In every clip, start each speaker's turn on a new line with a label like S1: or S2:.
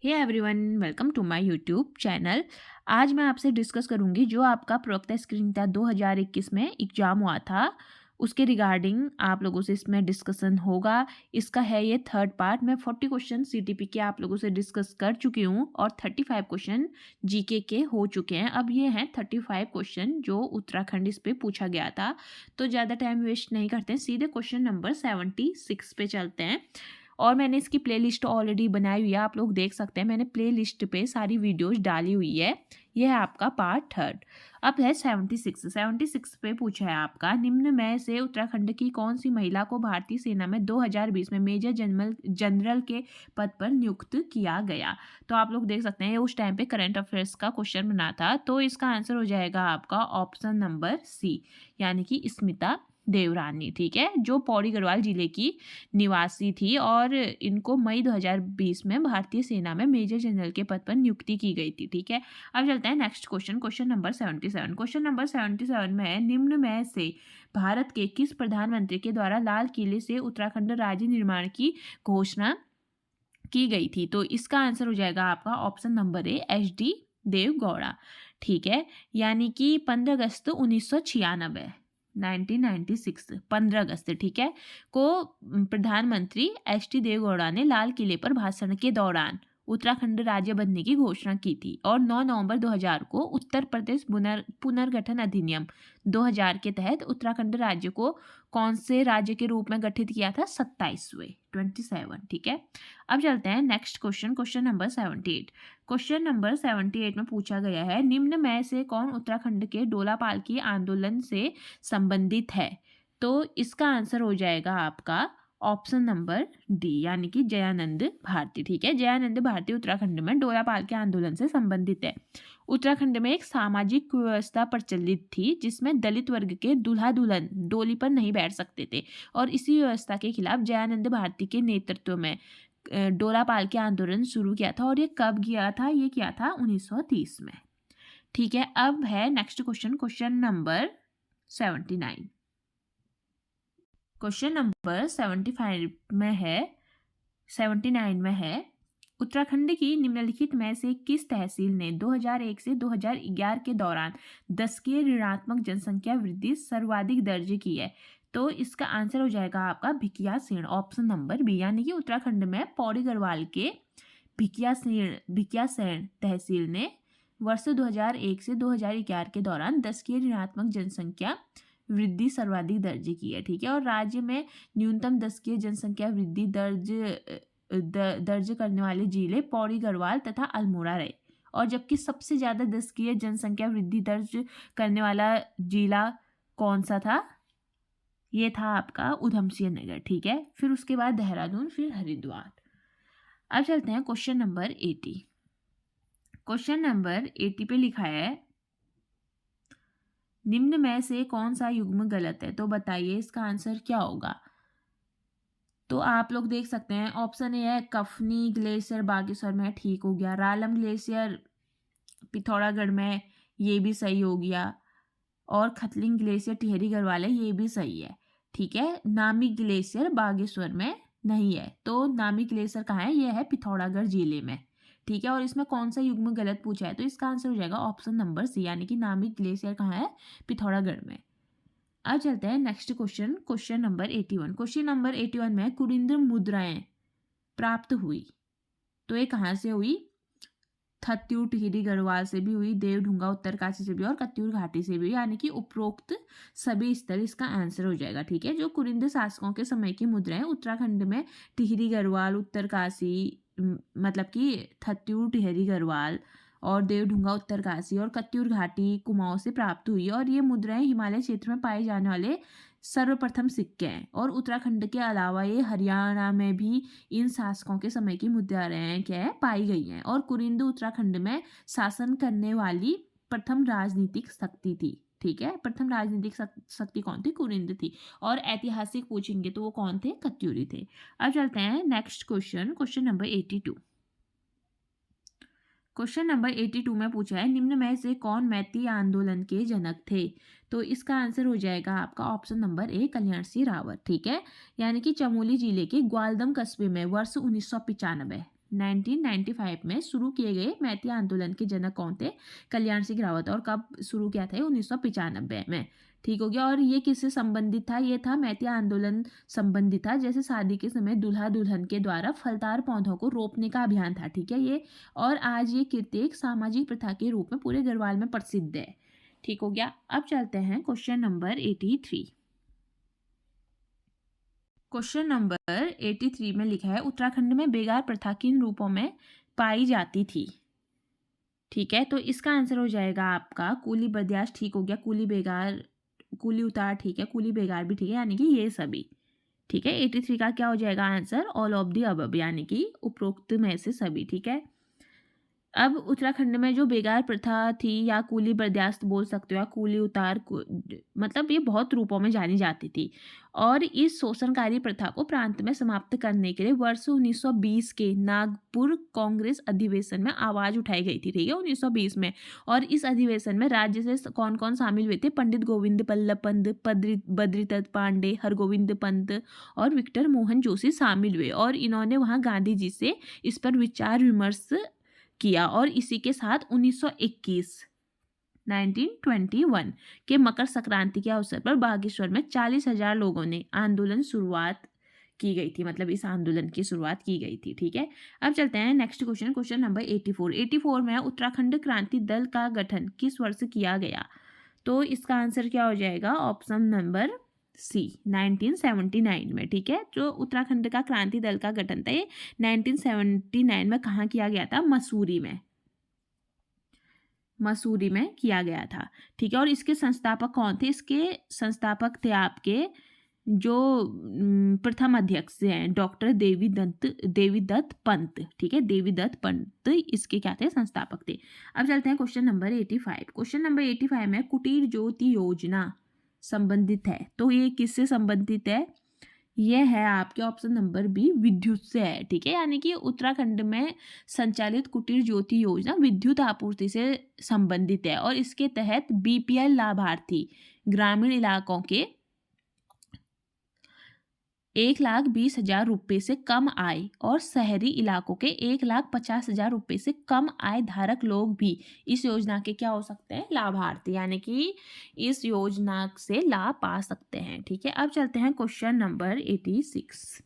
S1: Hey everyone, welcome to my YouTube channel. आज मैं आपसे डिस्कस करूंगी जो आपका प्रवक्ता स्क्रीनिंग था 2021 में एग्जाम हुआ था, उसके रिगार्डिंग आप लोगों से इसमें डिस्कशन होगा। इसका है ये थर्ड पार्ट। मैं 40 क्वेश्चन सीटीपी के आप लोगों से डिस्कस कर चुकी हूँ और 35 क्वेश्चन जीके के हो चुके हैं। अब ये हैं 35 क्वेश्चन जो उत्तराखंड इस पे पूछा गया था। तो ज़्यादा टाइम वेस्ट नहीं करते हैं, सीधे क्वेश्चन नंबर 76 पे चलते हैं। और मैंने इसकी प्लेलिस्ट ऑलरेडी बनाई हुई है, आप लोग देख सकते हैं। मैंने प्लेलिस्ट पे सारी वीडियोस डाली हुई है। यह है आपका पार्ट थर्ड। अब है 76 पे पूछा है आपका, निम्न में से उत्तराखंड की कौन सी महिला को भारतीय सेना में 2020 में मेजर जनरल के पद पर नियुक्त किया गया। तो आप लोग देख सकते हैं, ये उस टाइम पे करंट अफेयर्स का क्वेश्चन बना था। तो इसका आंसर हो जाएगा आपका ऑप्शन नंबर सी, यानी कि स्मिता देवरानी। ठीक है, जो पौड़ी गढ़वाल जिले की निवासी थी और इनको मई 2020 में भारतीय सेना में मेजर जनरल के पद पर नियुक्ति की गई थी। ठीक है, अब चलते हैं next question, question number 77। Question number 77 में है, निम्न में से भारत के किस प्रधानमंत्री के द्वारा लाल किले से उत्तराखंड राज्य निर्माण की घोषणा की गई थी। तो इसका आंसर हो जाएगा आपका option number A, HD Devegowda. ठीक है, यानी कि 15 अगस्त 1996, 1996, 15 अगस्त, ठीक है, को प्रधानमंत्री HD देवगौड़ा ने लाल किले पर भाषण के दौरान उत्तराखंड राज्य बनने की घोषणा की थी। और 9 नवंबर 2000 को उत्तर प्रदेश पुनर्गठन अधिनियम 2000 के तहत उत्तराखंड राज्य को कौन से राज्य के रूप में गठित किया था? 27। ठीक है, अब चलते हैं next question, question number 78। Question number 78 में पूछा गया है, निम्न में से कौन उत्तराखंड के डोला पालकी आंदोलन से संबंधित है? तो इसका आंसर हो जाएगा आपका ऑप्शन नंबर डी, यानी कि जयानंद भारती। ठीक है, जयानंद भारती उत्तराखंड में डोला पालकी आंदोलन से संबंधित है। उत्तराखंड में एक सामाजिक व्यवस्था प्रचलित थी जिसमें दलित वर्ग के दूल्हा दुल्हन डोली पर नहीं बैठ सकते थे, और इसी व्यवस्था के खिलाफ जयानंद भारती के नेतृत्व में डोला पालकी आंदोलन शुरू किया था। और ये कब किया था? ये किया था 1930 में। ठीक है, अब है next question, question number 79। Question number 75 में है, 79 में है, उत्तराखंड की निम्नलिखित में से किस तहसील ने 2001 से 2011 के दौरान दशकीय ऋणात्मक जनसंख्या वृद्धि सर्वाधिक दर्ज की है? तो इसका आंसर हो जाएगा आपका भिकियासेन, ऑप्शन नंबर बी, यानी कि उत्तराखंड में पौड़ी गढ़वाल के भिकियासेन तहसील ने वर्ष 2001 से 2011 के दौरान दशकीय ऋणात्मक जनसंख्या वृद्धि सर्वाधिक दर्ज की है। ठीक है, और राज्य में न्यूनतम दशकीय जनसंख्या वृद्धि दर्ज करने वाले जिले पौड़ी गढ़वाल तथा अल्मोड़ा रहे। और जबकि सबसे ज़्यादा दशकीय जनसंख्या वृद्धि दर्ज करने वाला जिला कौन सा था? ये था आपका उधमसिंह नगर। ठीक है, फिर उसके बाद देहरादून, फिर हरिद्वार। अब चलते हैं क्वेश्चन नंबर 80। क्वेश्चन नंबर 80 पे लिखा है, निम्न में से कौन सा युग्म गलत है? तो बताइए इसका आंसर क्या होगा? तो आप लोग देख सकते हैं, ऑप्शन ए है कफनी ग्लेशियर बागेश्वर में, ठीक हो गया। रालम ग्लेशियर पिथौरागढ़ में, ये भी सही हो गया। और खतलिंग ग्लेशियर टिहरी गढ़वाल है, ये भी सही है। ठीक है, नामी ग्लेशियर बागेश्वर में नहीं है। तो नामी ग्लेशियर कहाँ है? ये है पिथौरागढ़ जिले में। ठीक है, और इसमें कौन सा युग्म गलत पूछा है? तो इसका आंसर हो जाएगा ऑप्शन नंबर सी, यानी कि नामी ग्लेशियर कहाँ है? पिथौरागढ़ में। अब चलते हैं next question, question number 81। Question number 81 में कुरिंद मुद्राएं प्राप्त हुई, तो ये कहाँ से हुई? थत्यूर टिहरी गढ़वाल से भी हुई, देवढुंगा उत्तरकाशी से भी, और कत्यूर घाटी से भी, यानी कि उपरोक्त सभी स्थल इसका आंसर हो जाएगा। ठीक है, जो कुरिंद शासकों के समय की मुद्राएं उत्तराखंड में टिहरी गढ़वाल, उत्तरकाशी मतलब कि थत्यूर टिहरी गढ़वाल और देवढुंगा उत्तरकाशी और कत्यूर घाटी कुमाऊं से प्राप्त हुई। और ये मुद्राएं हिमालय क्षेत्र में पाए जाने वाले सर्वप्रथम सिक्के हैं। और उत्तराखंड के अलावा ये हरियाणा में भी इन शासकों के समय की मुद्राएं क्या है? पाई गई हैं। और कुरिंद उत्तराखंड में शासन करने वाली प्रथम राजनीतिक शक्ति थी। ठीक है, प्रथम राजनीतिक शक्ति कौन थी? कुरिंद थी। और ऐतिहासिक पूछेंगे तो वो कौन थे? कत्यूरी थे। अब चलते हैं next question, question number 82। Question number 82 में पूछा है, निम्न में से कौन मैती आंदोलन के जनक थे? तो इसका आंसर हो जाएगा आपका ऑप्शन नंबर ए, कल्याण सिंह रावत। ठीक है, यानी कि चमोली जिले के ग्वालदम कस्बे में वर्ष 1995, 1995 में शुरू किए गए मैती आंदोलन के जनक कौन थे? कल्याण सिंह रावत। और कब शुरू किया था? 1995 में। ठीक हो गया। और ये किससे संबंधित था? ये था मैती आंदोलन संबंधित था, जैसे शादी के समय दूल्हा दुल्हन के द्वारा फलदार पौधों को रोपने का अभियान था। ठीक है ये। और आज ये कृत्य एक सामाजिक प्रथा के रूप में पूरे गढ़वाल में प्रसिद्ध है। ठीक हो गया। अब चलते हैं क्वेश्चन नंबर 83। क्वेश्चन नंबर 83 में लिखा है, उत्तराखंड में बेगार प्रथा किन रूपों में पाई जाती थी? ठीक है, तो इसका आंसर हो जाएगा आपका कूली बर्दाश्त। ठीक हो गया। कूली बेगार, कूली उतार, ठीक है, कूली बेगार भी ठीक है, यानी कि ये सभी। ठीक है, 83 का क्या हो जाएगा answer? All of the above, यानी कि उपरोक्त में से सभी। ठीक है। अब उत्तराखंड में जो बेगार प्रथा थी, या कूली बर्दाश्त बोल सकते हो, या कूली उतार, मतलब ये बहुत रूपों में जानी जाती थी। और इस शोषणकारी प्रथा को प्रांत में समाप्त करने के लिए वर्ष 1920 के नागपुर कांग्रेस अधिवेशन में आवाज उठाई गई थी। ठीक है, 1920 में। और इस अधिवेशन में राज्य से कौन कौन शामिल हुए थे? पंडित गोविंद बल्लभ पंत, बद्रीदत्त पांडे, हरगोविंद पंत और विक्टर मोहन जोशी शामिल हुए। और इन्होंने वहाँ गांधी जी से इस पर विचार विमर्श किया। और इसी के साथ 1921 के मकर संक्रांति के अवसर पर बागेश्वर में 40,000 लोगों ने आंदोलन शुरुआत की गई थी, मतलब इस आंदोलन की शुरुआत की गई थी। ठीक है। अब चलते हैं नेक्स्ट क्वेश्चन, क्वेश्चन नंबर 84 में उत्तराखंड क्रांति दल का गठन किस वर्ष किया गया? तो इसका आंसर क्या हो जाएगा? ऑप्शन नंबर सी, 1979 में। ठीक है, जो उत्तराखंड का क्रांति दल का गठन था ये 1979 में कहाँ किया गया था? मसूरी में। मसूरी में किया गया था। ठीक है। और इसके संस्थापक कौन थे? इसके संस्थापक थे आपके जो प्रथम अध्यक्ष हैं, डॉक्टर देवीदत्त पंत। ठीक है, देवीदत्त पंत इसके क्या थे? संस्थापक थे। अब चलते हैं क्वेश्चन नंबर 85। क्वेश्चन नंबर 85 में कुटीर ज्योति योजना संबंधित है। तो ये किससे संबंधित है? यह है आपके ऑप्शन नंबर बी, विद्युत से है। ठीक है, यानी कि उत्तराखंड में संचालित कुटीर ज्योति योजना विद्युत आपूर्ति से संबंधित है। और इसके तहत बीपीएल लाभार्थी ग्रामीण इलाकों के 1,20,000 रुपये से कम आय और शहरी इलाकों के 1,50,000 रुपये से कम आय धारक लोग भी इस योजना के क्या हो सकते हैं? लाभार्थी, यानी कि इस योजना से लाभ पा सकते हैं। ठीक है। अब चलते हैं क्वेश्चन नंबर 86।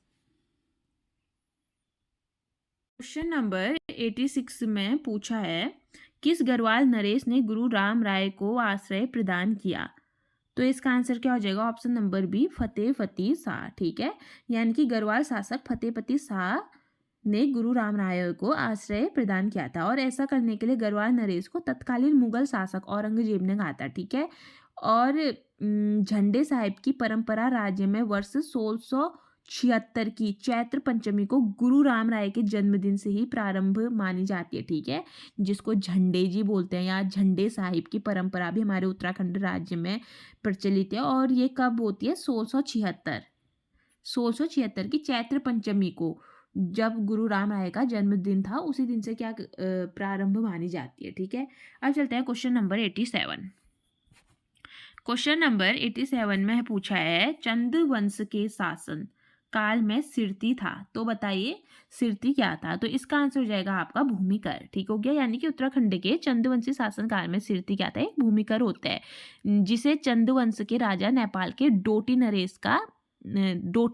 S1: क्वेश्चन नंबर 86 में पूछा है, किस गढ़वाल नरेश ने गुरु राम राय को आश्रय प्रदान किया? तो इसका आंसर क्या हो जाएगा? Option number B, Fatehpati Shah. ठीक है, यानी कि गढ़वाल शासक फतेहपति शाह ने गुरु राम राय को आश्रय प्रदान किया था। और ऐसा करने के लिए गढ़वाल नरेश को तत्कालीन मुगल शासक औरंगजेब ने कहा था। ठीक है। और झंडे साहिब की परंपरा राज्य में वर्ष 1676 की चैत्र पंचमी को गुरु राम राय के जन्मदिन से ही प्रारंभ मानी जाती है। ठीक है, जिसको झंडे जी बोलते हैं, या झंडे साहिब की परंपरा भी हमारे उत्तराखंड राज्य में प्रचलित है। और ये कब होती है? 1676 की चैत्र पंचमी को, जब गुरु राम राय का जन्मदिन था, उसी दिन से क्या प्रारंभ मानी जाती है। ठीक है। अब चलते हैं क्वेश्चन नंबर 87। क्वेश्चन नंबर 87 में पूछा है, चंद वंश के शासन काल में सिरती था। तो बताइए सिरती क्या था? तो इसका आंसर हो जाएगा आपका भूमिकर। ठीक हो गया, यानी कि उत्तराखंड के चंदवंशी शासन काल में सिरती क्या था? एक भूमिकर होता है, जिसे चंदवंश के राजा नेपाल के डोटी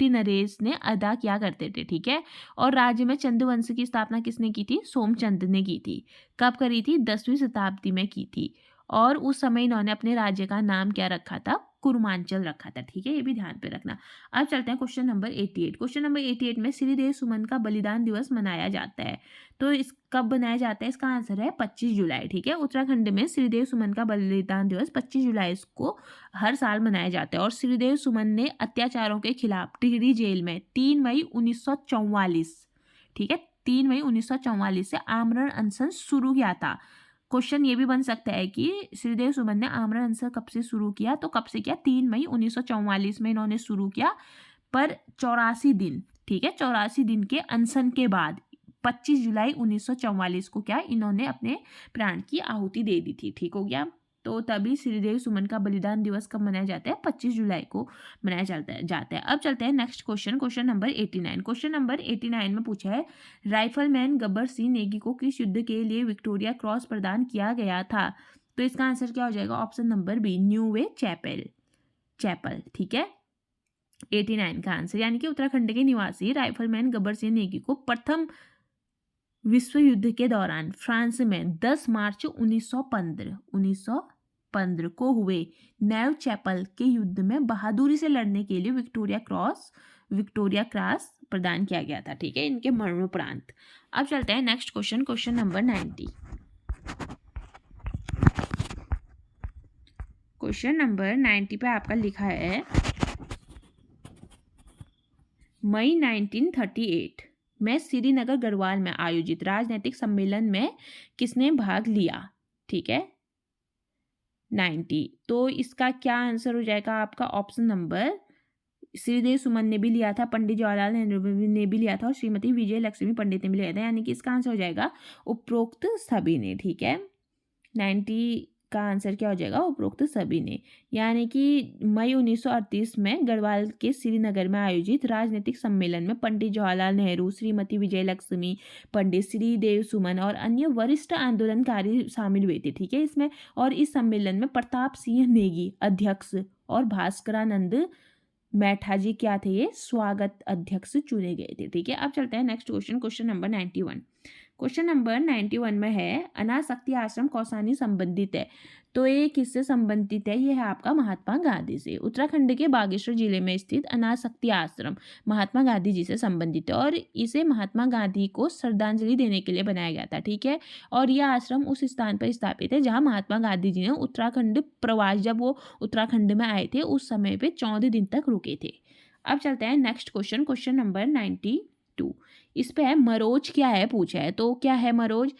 S1: नरेश ने अदा किया करते थे। ठीक है। और राज्य में चंदवंश की स्थापना किसने की थी? सोमचंद ने की थी। कब करी थी? 10वीं शताब्दी में की थी। और उस समय इन्होंने अपने राज्य का नाम क्या रखा था? कुरुमांचल रखा था। ठीक है, ये भी ध्यान पे रखना। अब चलते हैं क्वेश्चन नंबर 88। क्वेश्चन नंबर 88 में श्रीदेव सुमन का बलिदान दिवस मनाया जाता है। तो इस कब मनाया जाता है? इसका आंसर है 25 जुलाई। ठीक है, उत्तराखंड में श्रीदेव सुमन का बलिदान दिवस 25 जुलाई को हर साल मनाया जाता है। और श्रीदेव सुमन ने अत्याचारों के खिलाफ टिहरी जेल में 3 मई 1944, ठीक है, 3 मई 1944 से आमरण अनशन शुरू किया था। क्वेश्चन ये भी बन सकता है कि श्रीदेव सुमन ने आमरण अनशन कब से शुरू किया? तो कब से किया? 3 मई 1944 में इन्होंने शुरू किया, पर 84 दिन, ठीक है, 84 दिन के अनशन के बाद 25 जुलाई 1944 को क्या इन्होंने अपने प्राण की आहुति दे दी थी। ठीक हो गया। तो तभी श्रीदेव सुमन का बलिदान दिवस कब मनाया जाता है? 25 जुलाई को मनाया जाता है। अब चलते हैं next question number 89। Question number 89 में पूछा है राइफलमैन गब्बर सिंह नेगी को किस युद्ध के लिए विक्टोरिया क्रॉस प्रदान किया गया था? तो इसका आंसर क्या हो जाएगा? ऑप्शन नंबर बी, न्यूवे चैपल। ठीक है, 89 का आंसर, यानी कि उत्तराखंड के निवासी राइफलमैन गब्बर सिंह नेगी को प्रथम विश्व युद्ध के दौरान फ्रांस में 10 मार्च 1915 को हुए नेव चैपल के युद्ध में बहादुरी से लड़ने के लिए विक्टोरिया क्रॉस प्रदान किया गया था। ठीक है, इनके मरणोपरांत। अब चलते हैं next question number 90। Question number 90 पे आपका लिखा है मई 1938 में श्रीनगर गढ़वाल में आयोजित राजनीतिक सम्मेलन में किसने भाग लिया? ठीक है, 90। तो इसका क्या आंसर हो जाएगा आपका? ऑप्शन नंबर, श्रीदेव सुमन ने भी लिया था, पंडित जवाहरलाल नेहरू ने भी लिया था और श्रीमती विजय लक्ष्मी पंडित ने भी लिया था, यानी कि इसका आंसर हो जाएगा उपरोक्त सभी ने। ठीक है, 90 का आंसर क्या हो जाएगा? उपरोक्त सभी ने, यानी कि मई 1938 में गढ़वाल के श्रीनगर में आयोजित राजनीतिक सम्मेलन में पंडित जवाहरलाल नेहरू, श्रीमती विजय लक्ष्मी पंडित, श्रीदेव सुमन और अन्य वरिष्ठ आंदोलनकारी शामिल हुए थे। ठीक है, इसमें और इस सम्मेलन में प्रताप सिंह नेगी अध्यक्ष और भास्करानंद मैठाजी क्या थे? ये स्वागत अध्यक्ष चुने गए थे। ठीक है, अब चलते हैं next question number 91। Question number 91 में है अनासक्ति आश्रम कौसानी संबंधित है? तो ये किससे संबंधित है? ये है आपका महात्मा गांधी से। उत्तराखंड के बागेश्वर जिले में स्थित अनासक्ति आश्रम महात्मा गांधी जी से संबंधित है और इसे महात्मा गांधी को श्रद्धांजलि देने के लिए बनाया गया था। ठीक है, और यह आश्रम उस स्थान पर स्थापित है जहाँ महात्मा गांधी जी ने उत्तराखंड प्रवास, जब वो उत्तराखंड में आए थे उस समय पे 14 दिन तक रुके थे। अब चलते हैं नेक्स्ट क्वेश्चन नंबर 92। इस पे है मरोज क्या है पूछा है। तो क्या है मरोज?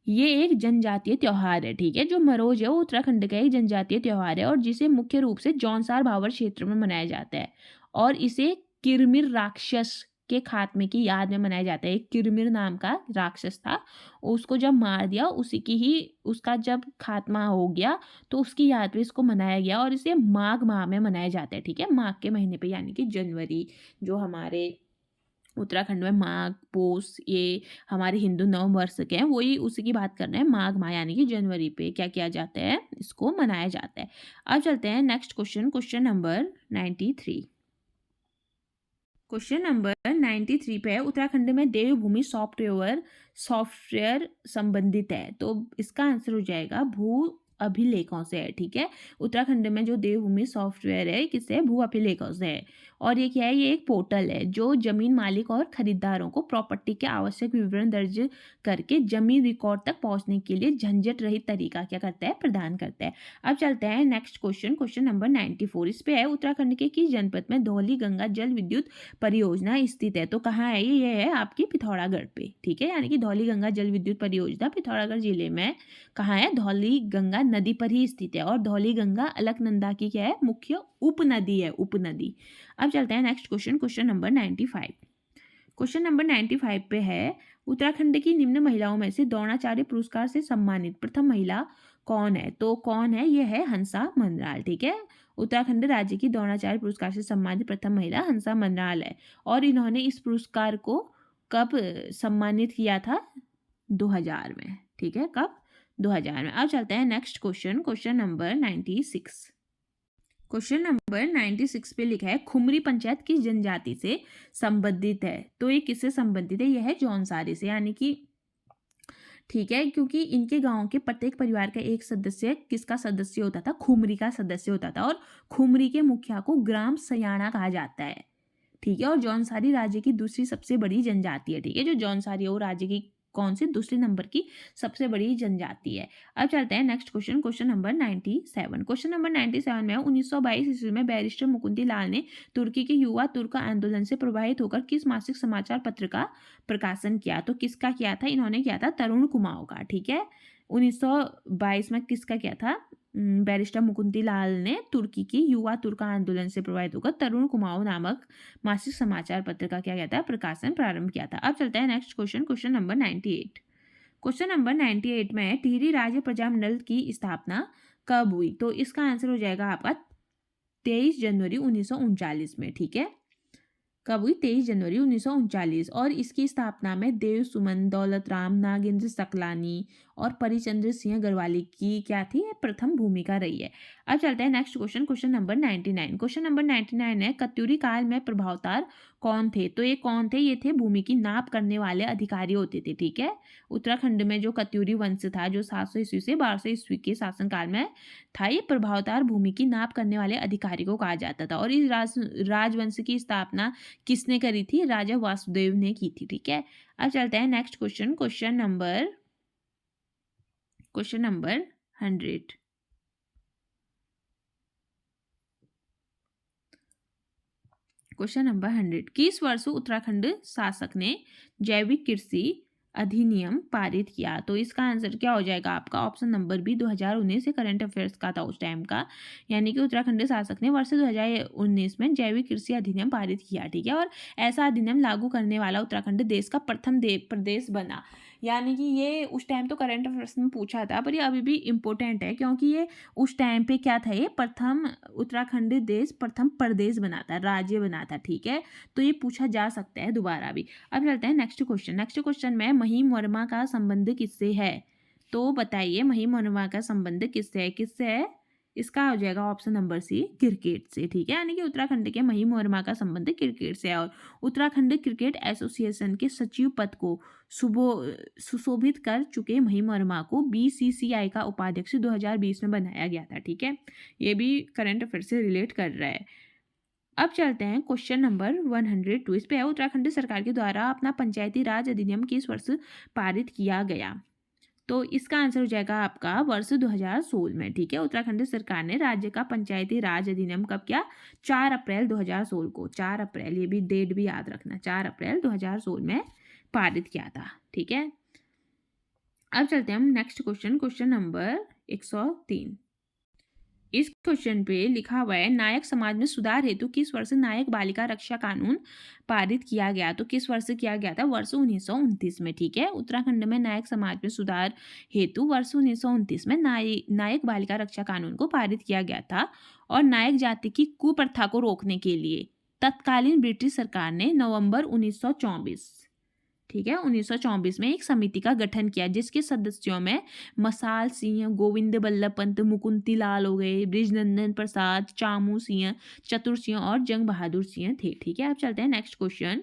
S1: ये एक जनजातीय त्योहार है। ठीक है, जो मरोज है वो उत्तराखंड का एक जनजातीय त्योहार है और जिसे मुख्य रूप से जौनसार भावर क्षेत्र में मनाया जाता है और इसे किरमिर राक्षस के खात्मे की याद में मनाया जाता है। एक किरमिर नाम का राक्षस था, उसको जब मार दिया उसका जब खात्मा हो गया तो उसकी याद में इसको मनाया गया और इसे माघ माह में मनाया जाता है। ठीक है, माघ के महीने पे, यानी कि जनवरी, जो हमारे उत्तराखंड में माघ पोष ये हमारे हिंदू नववर्ष के हैं, वही उसी की बात कर रहे हैं। माघ माह यानी कि जनवरी पे क्या किया जाता है? इसको मनाया जाता है। अब चलते हैं next question number 93। Question number 93 पे उत्तराखंड में देवभूमि सॉफ्टवेयर संबंधित है। तो इसका आंसर हो जाएगा भू अभिलेखों से है। ठीक है, उत्तराखंड में जो देवभूमि सॉफ्टवेयर है किससे? भू अभिलेखों से है। और ये क्या है? ये एक पोर्टल है जो जमीन मालिक और खरीदारों को प्रॉपर्टी के आवश्यक विवरण दर्ज करके जमीन रिकॉर्ड तक पहुंचने के लिए झंझट रहित तरीका क्या करता है? प्रदान करता है। अब चलते हैं नेक्स्ट क्वेश्चन नंबर 94। इस पे है उत्तराखंड के किस जनपद में धौली गंगा जल विद्युत परियोजना स्थित है? तो कहाँ है ये है आपकी पिथौरागढ़ पे। ठीक है, यानी कि धौली गंगा जल विद्युत परियोजना पिथौरागढ़ जिले में कहाँ है? धौली गंगा नदी पर ही स्थित है और धौली गंगा अलकनंदा की क्या है? मुख्य उपनदी है, उपनदी। अब चलते हैं next question number 95। Question number 95 पे है उत्तराखंड की निम्न महिलाओं में से द्रोणाचार्य पुरस्कार से सम्मानित प्रथम महिला कौन है? तो कौन है? ये है हंसा मनराल। ठीक है, उत्तराखंड राज्य की द्रोणाचार्य पुरस्कार से सम्मानित प्रथम महिला हंसा मनराल है और इन्होंने इस पुरस्कार को कब सम्मानित किया था? 2000 में। ठीक है, कब? 2000 में। अब चलते हैं next question number 96। Question number 96 पे लिखा है खुमरी पंचायत किस जनजाति से संबंधित है? तो ये किससे संबंधित है? यह है जौनसारी से, यानी कि ठीक है, क्योंकि इनके गांव के प्रत्येक परिवार का एक सदस्य किसका सदस्य होता था? खुमरी का सदस्य होता था और खुमरी के मुखिया को ग्राम सयाना कहा जाता है। ठीक है, और जौनसारी राज्य की दूसरी सबसे बड़ी जनजाति है। ठीक है, जो जौनसारी है वो राज्य की कौन सी? दूसरे नंबर की सबसे बड़ी जनजाति है। अब चलते हैं next question number 97। Question number 97 में 1922 ईस्वी में बैरिस्टर मुकुंदी लाल ने तुर्की के युवा तुर्क आंदोलन से प्रभावित होकर किस मासिक समाचार पत्र का प्रकाशन किया? तो किसका किया था? इन्होंने किया था तरुण कुमाऊं का। ठीक है, 1922 में किसका किया था? बैरिस्टर मुकुंदी लाल ने तुर्की की युवा तुर्क आंदोलन से प्रभावित होकर तरुण कुमाऊं नामक मासिक समाचार पत्र का क्या किया था? प्रकाशन प्रारंभ किया था। अब चलते हैं next question number 98। Question number 98 में है, टिहरी राज्य प्रजामंडल की स्थापना कब हुई? तो इसका आंसर हो जाएगा आपका 23 जनवरी 1939 में। ठीक है, कब हुई? 23 जनवरी 1939। और इसकी स्थापना में देव सुमन, दौलत राम, नागेंद्र सकलानी और परिचंद्र सिंह गढ़वाली की क्या थी? प्रथम भूमिका रही है। अब चलते हैं next question, question number 99। Question number 99 है, कत्यूरी काल में प्रभावतार कौन थे? तो ये कौन थे? ये थे भूमि की नाप करने वाले अधिकारी होते थे। ठीक है, उत्तराखंड में जो कत्यूरी वंश था, जो 700 ईस्वी से 1200 ईस्वी के शासनकाल में था, ये प्रभावतार भूमि की नाप करने वाले अधिकारी को कहा जाता था। और इस राजवंश की स्थापना किसने करी थी? राजा वासुदेव ने की थी। ठीक है, अब चलते हैं next question, question number 100। Question number 100, किस वर्ष उत्तराखंड शासक ने जैविक कृषि अधिनियम पारित किया? तो इसका आंसर क्या हो जाएगा आपका? ऑप्शन नंबर बी, 2019 से करंट अफेयर्स का था उस टाइम का, यानी कि उत्तराखंड शासक ने वर्ष 2019 में जैविक कृषि अधिनियम पारित किया। ठीक है, और ऐसा अधिनियम लागू करने वाला उत्तराखंड देश का प्रथम प्रदेश बना। यानी कि ये उस टाइम तो करंट अफेयर्स में पूछा था, पर ये अभी भी इम्पोर्टेंट है, क्योंकि ये उस टाइम पे क्या था? ये प्रथम उत्तराखंड देश प्रथम प्रदेश बना था, राज्य बना था। ठीक है, तो ये पूछा जा सकता है दोबारा भी। अब चलते हैं नेक्स्ट क्वेश्चन। नेक्स्ट क्वेश्चन में महिम वर्मा का संबंध किससे है? तो बताइए, महिम वर्मा का संबंध किससे है? किससे है? इसका हो जाएगा ऑप्शन नंबर सी, क्रिकेट से। ठीक है, यानी कि उत्तराखंड के महिम वर्मा का संबंध क्रिकेट से है। और उत्तराखंड क्रिकेट एसोसिएशन के सचिव पद को सुशोभित कर चुके महिम वर्मा को बीसीसीआई का उपाध्यक्ष 2020 में बनाया गया था। ठीक है, ये भी करंट अफेयर से रिलेट कर रहा है। अब चलते हैं क्वेश्चन नंबर 102। इस पे है, उत्तराखंड सरकार के द्वारा अपना पंचायती राज अधिनियम किस वर्ष पारित किया गया? तो इसका आंसर हो जाएगा आपका वर्ष 2016 में। ठीक है, उत्तराखंड सरकार ने राज्य का पंचायती राज अधिनियम कब किया? 4 अप्रैल 2016 को। 4 अप्रैल, ये भी डेट भी याद रखना, 4 अप्रैल 2016 में पारित किया था। ठीक है, अब चलते हैं हम नेक्स्ट क्वेश्चन, क्वेश्चन नंबर 103। इस क्वेश्चन पे लिखा हुआ है, नायक समाज में सुधार हेतु किस वर्ष नायक बालिका रक्षा कानून पारित किया गया? तो किस वर्ष किया गया था? वर्ष 1929 में। ठीक है, उत्तराखंड में नायक समाज में सुधार हेतु वर्ष 1929 में नायक बालिका रक्षा कानून को पारित किया गया था। और नायक जाति की कुप्रथा को रोकने के लिए तत्कालीन ब्रिटिश सरकार ने नवंबर 1924, ठीक है, 1924 में एक समिति का गठन किया, जिसके सदस्यों में मसाल सिंह, गोविंद बल्लभ पंत, मुकुंती लाल हो गए, बृजनंदन प्रसाद, चामू सिंह, चतुर सिंह और जंग बहादुर सिंह थे। ठीक है, अब चलते हैं next question,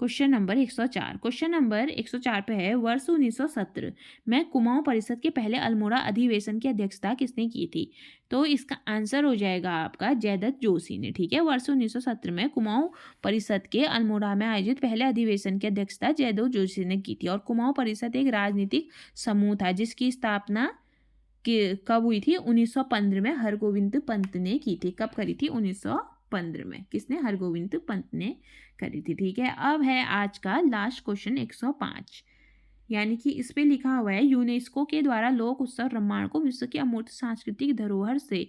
S1: question number 104। Question number 104 पे है, वर्ष 1917 में कुमाऊं परिषद के पहले अल्मोड़ा अधिवेशन की अध्यक्षता किसने की थी? तो इसका आंसर हो जाएगा आपका जयदत्त जोशी ने। ठीक है, वर्ष 1917 में कुमाऊं परिषद के अल्मोड़ा में आयोजित पहले अधिवेशन की अध्यक्षता जयदत्त जोशी ने की थी। और कुमाऊं परिषद एक राजनीतिक समूह था, जिसकी स्थापना कब हुई थी? 1915 में हरगोविंद पंत ने की थी। कब करी थी? 1915 में। किसने? हरगोविंद पंत ने करी थी। ठीक है, अब है आज का लास्ट क्वेश्चन 105, यानी कि इस पे लिखा हुआ है, यूनेस्को के द्वारा लोक उत्सव रामायण को विश्व की अमूर्त सांस्कृतिक धरोहर से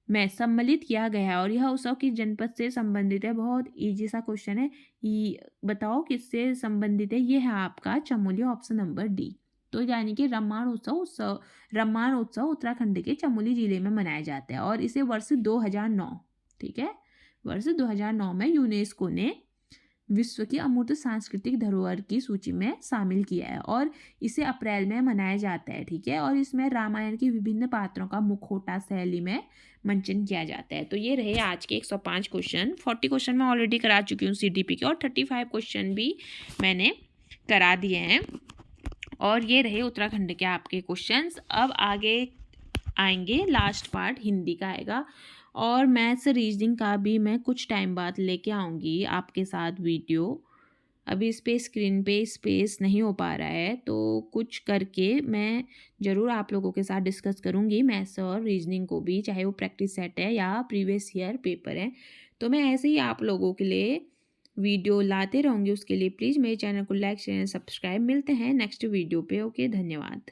S1: में सम्मिलित किया गया है। और यह उत्सव किस जनपद से संबंधित है? बहुत इजी सा क्वेश्चन है, ये बताओ किससे संबंधित है? ये है आपका चमोली, ऑप्शन नंबर डी। तो यानी कि रामायण उत्सव उत्तराखंड के चमोली जिले में मनाया जाता है, और इसे वर्ष 2009, ठीक है, वर्ष 2009 में यूनेस्को ने विश्व की अमूर्त सांस्कृतिक धरोहर की सूची में शामिल किया है, और इसे अप्रैल में मनाया जाता है। ठीक है, और इसमें रामायण के विभिन्न पात्रों का मुखौटा शैली में मंचन किया जाता है। तो ये रहे आज के 105 क्वेश्चन। 40 क्वेश्चन मैं ऑलरेडी करा चुकी हूँ सीडीपी के, और 35 क्वेश्चन भी मैंने करा दिए हैं। और ये रहे उत्तराखंड के आपके क्वेश्चंस। अब आगे आएंगे, लास्ट पार्ट हिंदी का आएगा, और मैथ्स रीजनिंग का भी मैं कुछ टाइम बाद लेके आऊँगी आपके साथ वीडियो। अभी इस पे स्क्रीन पे स्पेस नहीं हो पा रहा है, तो कुछ करके मैं ज़रूर आप लोगों के साथ डिस्कस करूँगी मैथ्स और रीजनिंग को भी, चाहे वो प्रैक्टिस सेट है या प्रीवियस ईयर पेपर है। तो मैं ऐसे ही आप लोगों के लिए वीडियो लाते रहूँगी। उसके लिए प्लीज़ मेरे चैनल को लाइक शेयर सब्सक्राइब। मिलते हैं नेक्स्ट वीडियो पे। ओके, धन्यवाद।